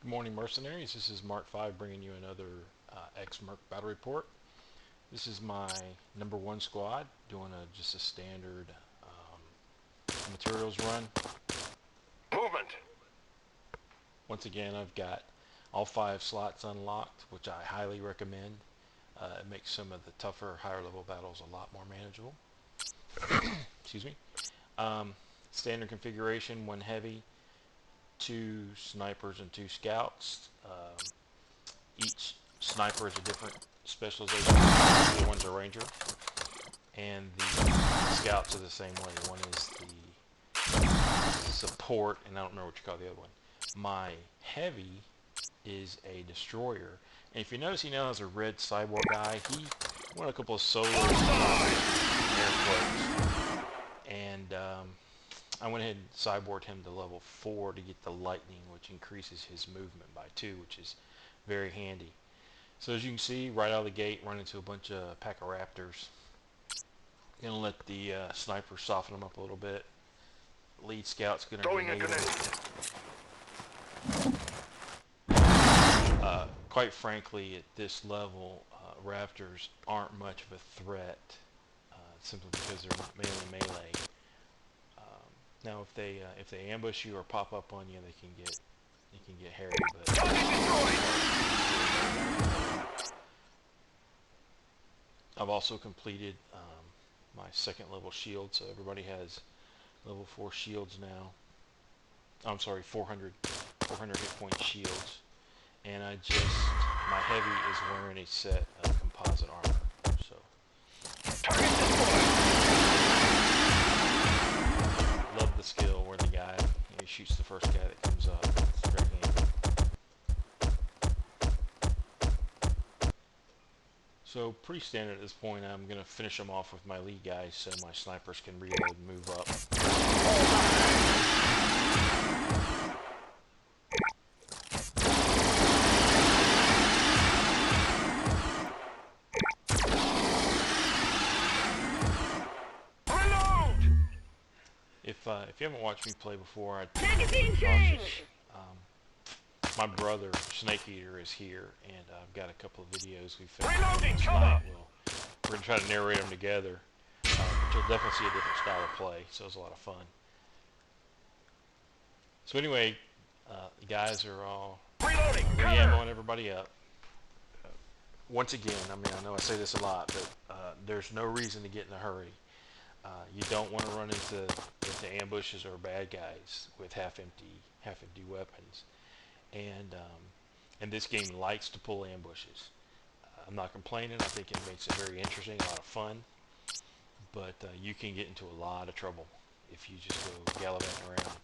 Good morning, mercenaries. This is Mark 5 bringing you another X-Merc battle report. This is my number 1 squad doing just a standard materials run. Movement. Once again, I've got all 5 slots unlocked, which I highly recommend. It makes some of the tougher, higher level battles a lot more manageable. Excuse me. Standard configuration, 1 heavy, 2 snipers and 2 scouts. Each sniper is a different specialization. The one's a ranger, and the scouts are the same way. One is the support, and I don't remember what you call the other one. My heavy is a destroyer, and if you notice, he now has a red cyborg guy. He won a couple of solo air quotes, and I went ahead and cyborged him to level 4 to get the lightning, which increases his movement by 2, which is very handy. So as you can see, right out of the gate, run into a bunch of pack of raptors. Gonna let the sniper soften them up a little bit. Lead scout's gonna grenade them. Quite frankly, at this level, raptors aren't much of a threat, simply because they're mainly melee. Now, if they ambush you or pop up on you, they can get hairy. But I've also completed my 2nd level shield, so everybody has level 4 shields now. I'm sorry, 400 hit point shields, and my heavy is wearing a set of composite armor. So. Love the skill where the guy shoots the first guy that comes up. It's very handy. So pretty standard at this point. I'm going to finish them off with my lead guys so my snipers can reload and move up. If you haven't watched me play before, Magazine change. My brother Snake Eater is here, and I've got a couple of videos we filmed tonight. We're going to try to narrate them together, but you'll definitely see a different style of play, so it's a lot of fun. So anyway, the guys are all re-ammoing everybody up. Once again, I mean, I know I say this a lot, but there's no reason to get in a hurry. You don't want to run into ambushes or bad guys with half-empty weapons, and this game likes to pull ambushes. I'm not complaining. I think it makes it very interesting, a lot of fun, but you can get into a lot of trouble if you just go gallivanting around.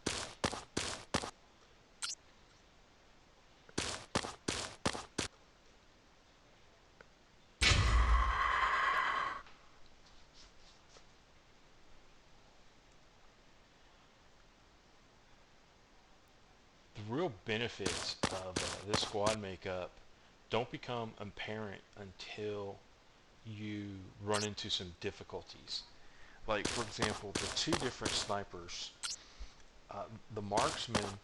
The real benefits of this squad makeup don't become apparent until you run into some difficulties. Like, for example, the 2 different snipers. The marksman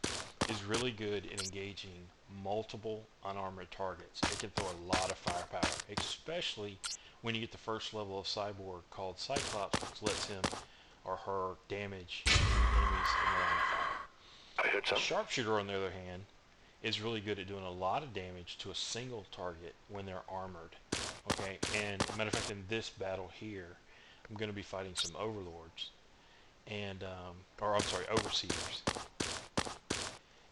is really good in engaging multiple unarmored targets. It can throw a lot of firepower, especially when you get the 1st level of cyborg called Cyclops, which lets him or her damage enemies in the line of fire. A sharpshooter, on the other hand, is really good at doing a lot of damage to a single target when they're armored. Okay, and as a matter of fact, in this battle here, I'm going to be fighting some overlords, and overseers.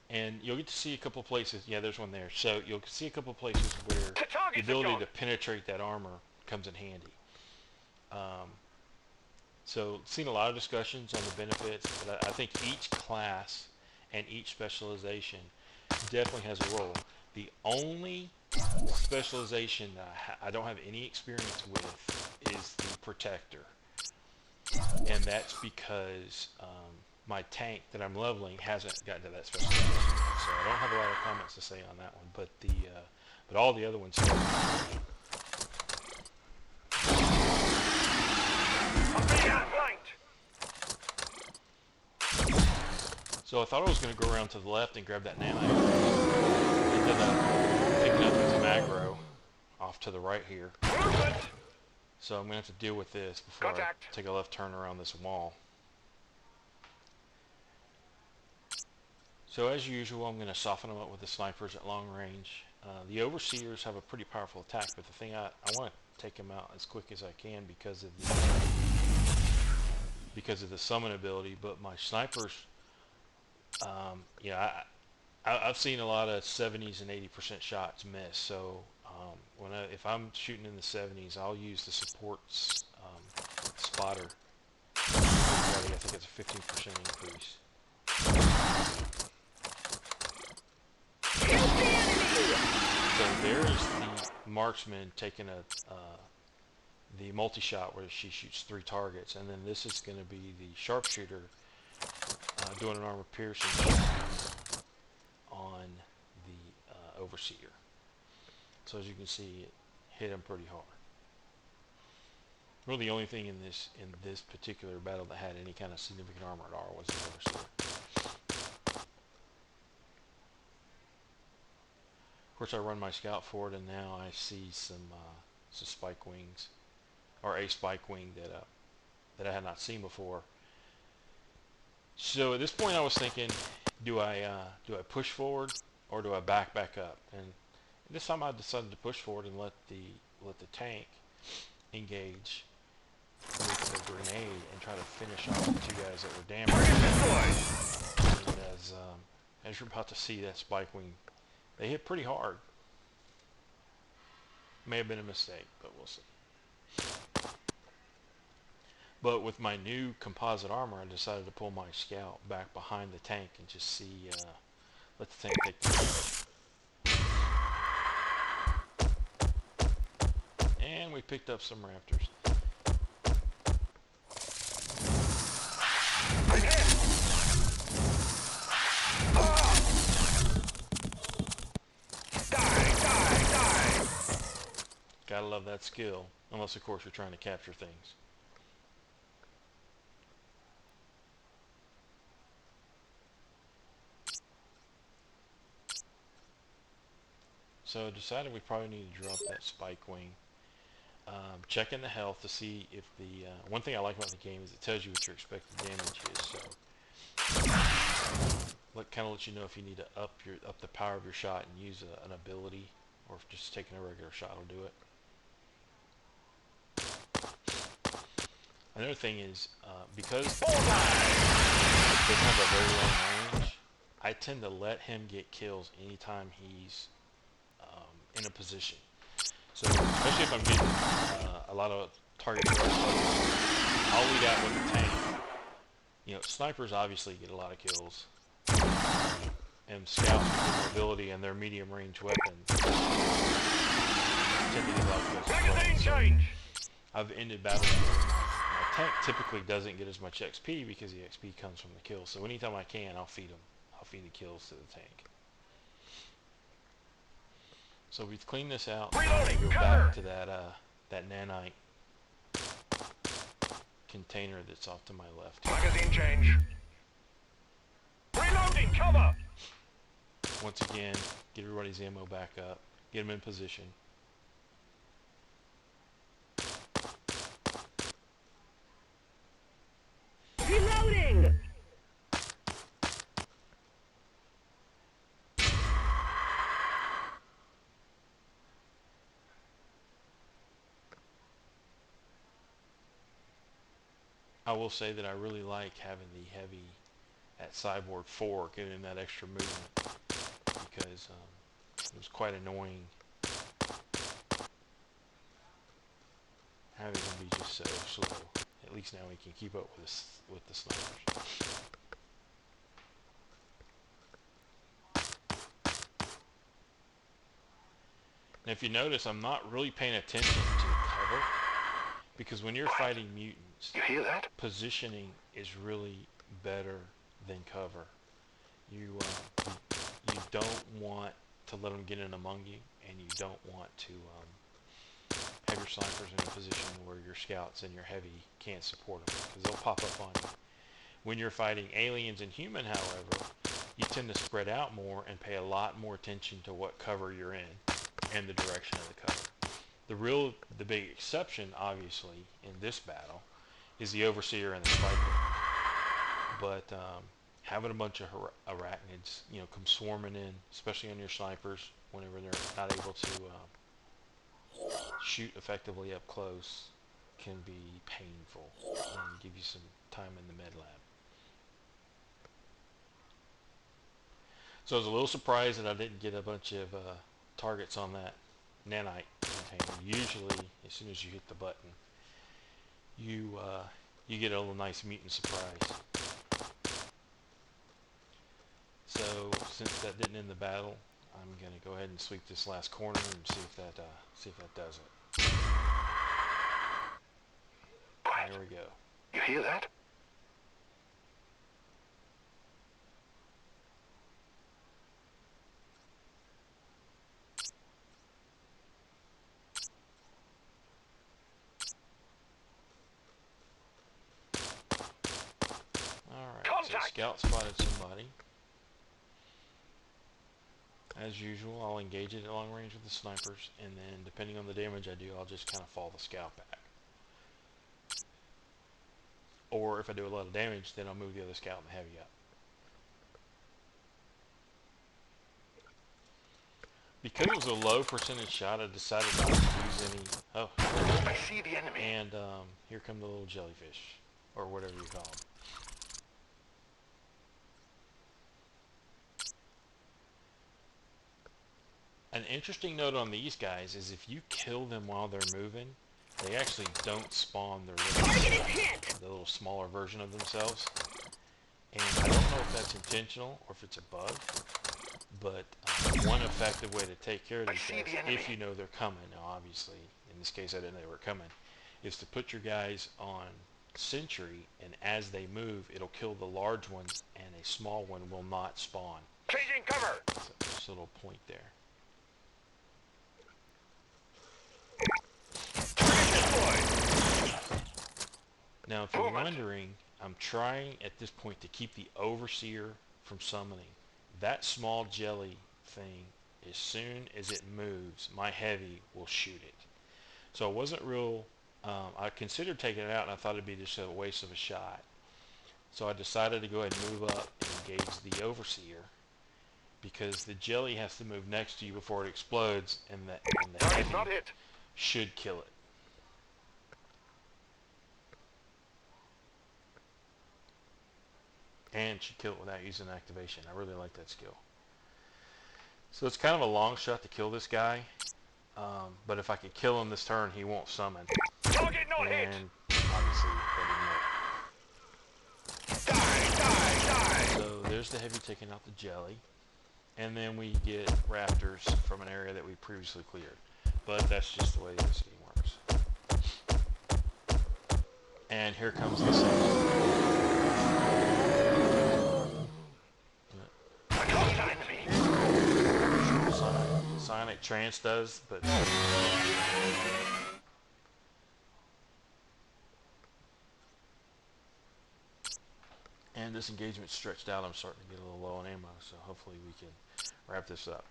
And you'll get to see a couple of places. Yeah, there's one there. So you'll see a couple of places where the ability to penetrate that armor comes in handy. So seen a lot of discussions on the benefits, but I think each class and each specialization definitely has a role. The only specialization that I don't have any experience with is the protector, and that's because my tank that I'm leveling hasn't gotten to that specialization, so I don't have a lot of comments to say on that one. But all the other ones have. So I thought I was going to go around to the left and grab that nanite. Ended up picking up this aggro off to the right here. Movement! So I'm going to have to deal with this before Contact. I take a left turn around this wall. So as usual, I'm going to soften them up with the snipers at long range. The overseers have a pretty powerful attack, but the thing I want to take them out as quick as I can because of the summon ability. But my snipers, I've seen a lot of 70s and 80% shots miss. So if I'm shooting in the 70s, I'll use the support's spotter. I think it's a 15% increase. So there's the marksman taking the multi-shot where she shoots 3 targets, and then this is going to be the sharpshooter doing an armor piercing shot on the overseer. So as you can see, it hit him pretty hard. Really, the only thing in this particular battle that had any kind of significant armor at all was the overseer. Of course, I run my scout forward, and now I see some spike wings, or a spike wing that I had not seen before. So at this point, I was thinking, do I push forward or do I back up? And this time, I decided to push forward and let the tank engage with the grenade and try to finish off the 2 guys that were damaged. And as you're about to see, that spike wing, they hit pretty hard. May have been a mistake, but we'll see. But with my new composite armor, I decided to pull my scout back behind the tank and just see, let the tank take the damage. And we picked up some raptors. Gotta love that skill, unless of course you're trying to capture things. So I decided we probably need to drop that spike wing. Checking the health to see if the one thing I like about the game is it tells you what your expected damage is. So kind of lets you know if you need to up the power of your shot and use an ability, or if just taking a regular shot will do it. Another thing is, because they have a very long range, I tend to let him get kills anytime he's in a position. So, especially if I'm getting a lot of target kills, I'll lead out with the tank. You know, snipers obviously get a lot of kills, and scouts with their mobility and their medium range weapons tend to get a lot of kills. Magazine change! I've ended battles where my tank typically doesn't get as much XP because the XP comes from the kills. So anytime I can, I'll feed them. I'll feed the kills to the tank. So we've cleaned this out. Reloading, Go cover! back to that nanite container that's off to my left. Magazine change. Reloading, cover! Once again, get everybody's ammo back up. Get them in position. Reloading! I will say that I really like having the heavy at sideboard 4, giving that extra movement, because it was quite annoying having them be just so slow. At least now we can keep up with the snipers. Now if you notice, I'm not really paying attention to the cover, because when you're fighting mutants, You hear that? positioning is really better than cover. You don't want to let them get in among you, and you don't want to have your snipers in a position where your scouts and your heavy can't support them, because they'll pop up on you. When you're fighting aliens and human, however, you tend to spread out more and pay a lot more attention to what cover you're in and the direction of the cover. The big exception, obviously, in this battle is the Overseer and the Sniper. But having a bunch of arachnids, come swarming in, especially on your snipers, whenever they're not able to shoot effectively up close, can be painful and give you some time in the med lab. So I was a little surprised that I didn't get a bunch of targets on that nanite container. Usually, as soon as you hit the button, you get a little nice mutant surprise. So since that didn't end the battle, I'm gonna go ahead and sweep this last corner and see if that does it. There we go. You hear that? Alright, so Scout spotted somebody. As usual, I'll engage it at long range with the snipers, and then depending on the damage I do, I'll just kind of fall the scout back. Or if I do a lot of damage, then I'll move the other scout and the heavy up. Because it was a low percentage shot, I decided not to use any... Oh. I see the enemy. And here come the little jellyfish, or whatever you call them. An interesting note on these guys is if you kill them while they're moving, they actually don't spawn their the little smaller version of themselves. And I don't know if that's intentional or if it's a bug, but one effective way to take care of these guys, if you know they're coming, now obviously, in this case I didn't know they were coming, is to put your guys on sentry, and as they move, it'll kill the large ones, and a small one will not spawn. Changing cover! So just a little point there. Now, if you're wondering, I'm trying at this point to keep the Overseer from summoning. That small jelly thing, as soon as it moves, my heavy will shoot it. So I wasn't real, I considered taking it out, and I thought it'd be just a waste of a shot. So I decided to go ahead and move up and engage the Overseer, because the jelly has to move next to you before it explodes, and the heavy should kill it. And should kill it without using activation. I really like that skill. So it's kind of a long shot to kill this guy, but if I can kill him this turn, he won't summon. Target not hit. And obviously, Die! So there's the heavy taking out the jelly, and then we get raptors from an area that we previously cleared. But that's just the way this game works. And here comes the second. Sonic Trance does, but and this engagement's stretched out. I'm starting to get a little low on ammo, so hopefully we can wrap this up.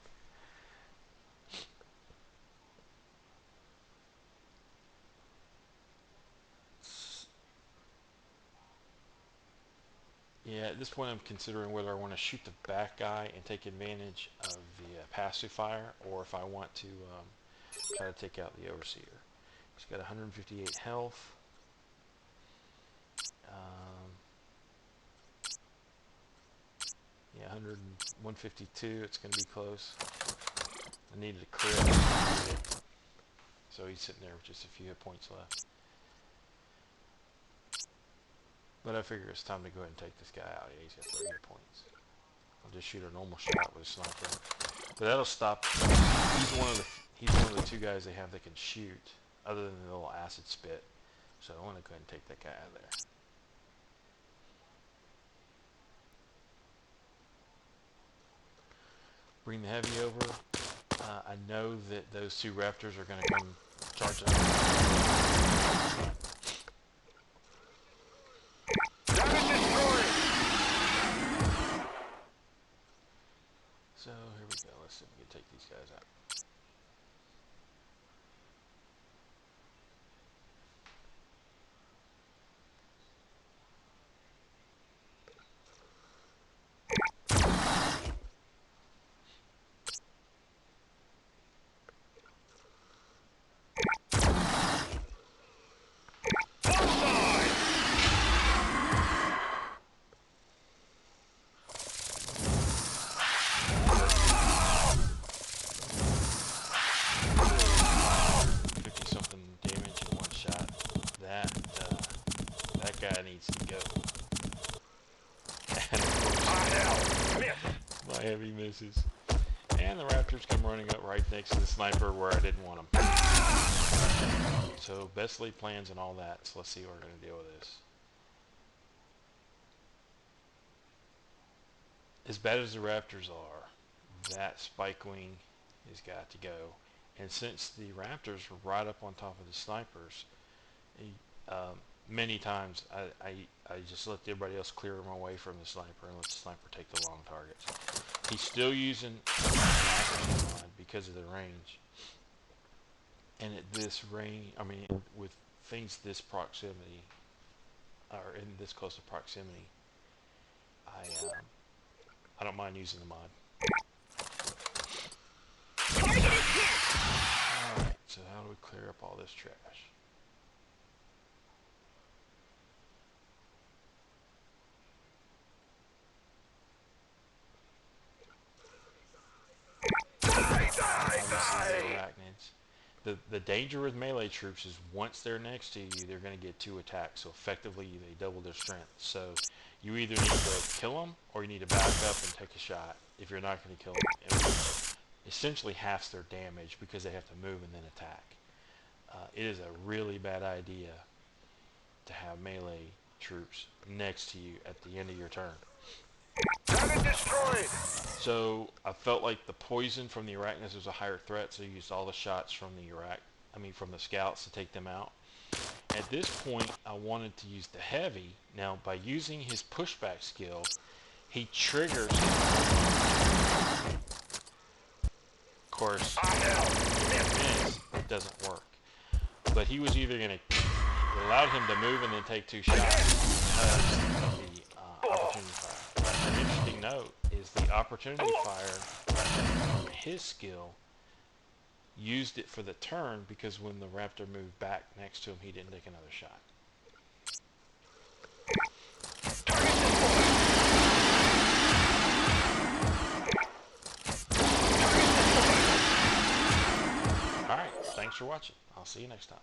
Yeah, at this point I'm considering whether I want to shoot the back guy and take advantage of the passive fire, or if I want to try to take out the Overseer. He's got 158 health. Yeah, 152, it's going to be close. I needed a crit. So he's sitting there with just a few hit points left. But I figure it's time to go ahead and take this guy out. Yeah, he's got 3 hit points. I'll just shoot a normal shot with a sniper. But that'll stop. He's one of the 2 guys they have that can shoot, other than the little acid spit. So I want to go ahead and take that guy out of there. Bring the heavy over. I know that those 2 raptors are going to come charging up. go. Let's see if we can take these guys out. That guy needs to go. And of course, my heavy misses. And the Raptors come running up right next to the sniper where I didn't want them. So best laid plans and all that. So let's see what we're going to deal with this. As bad as the Raptors are, that Spike Wing has got to go. And since the Raptors were right up on top of the snipers, many times I just let everybody else clear him away from the sniper and let the sniper take the long targets. He's still using because of the range. And at this range, I mean, with things this proximity, or in this close to proximity, I don't mind using the mod. Alright, so how do we clear up all this trash? Arachnids. The danger with melee troops is once they're next to you, they're going to get 2 attacks. So effectively, they double their strength. So you either need to kill them or you need to back up and take a shot if you're not going to kill them. It essentially halves their damage because they have to move and then attack. It is a really bad idea to have melee troops next to you at the end of your turn. Target destroyed. So I felt like the poison from the Arachnids was a higher threat, so I used all the shots from from the scouts to take them out. At this point, I wanted to use the heavy. Now, by using his pushback skill, he triggers. Of course, it doesn't work. But he was either going to allow him to move and then take 2 shots of the opportunity fire. An interesting note is the opportunity fire from his skill used it for the turn because when the Raptor moved back next to him, he didn't take another shot. Alright, thanks for watching. I'll see you next time.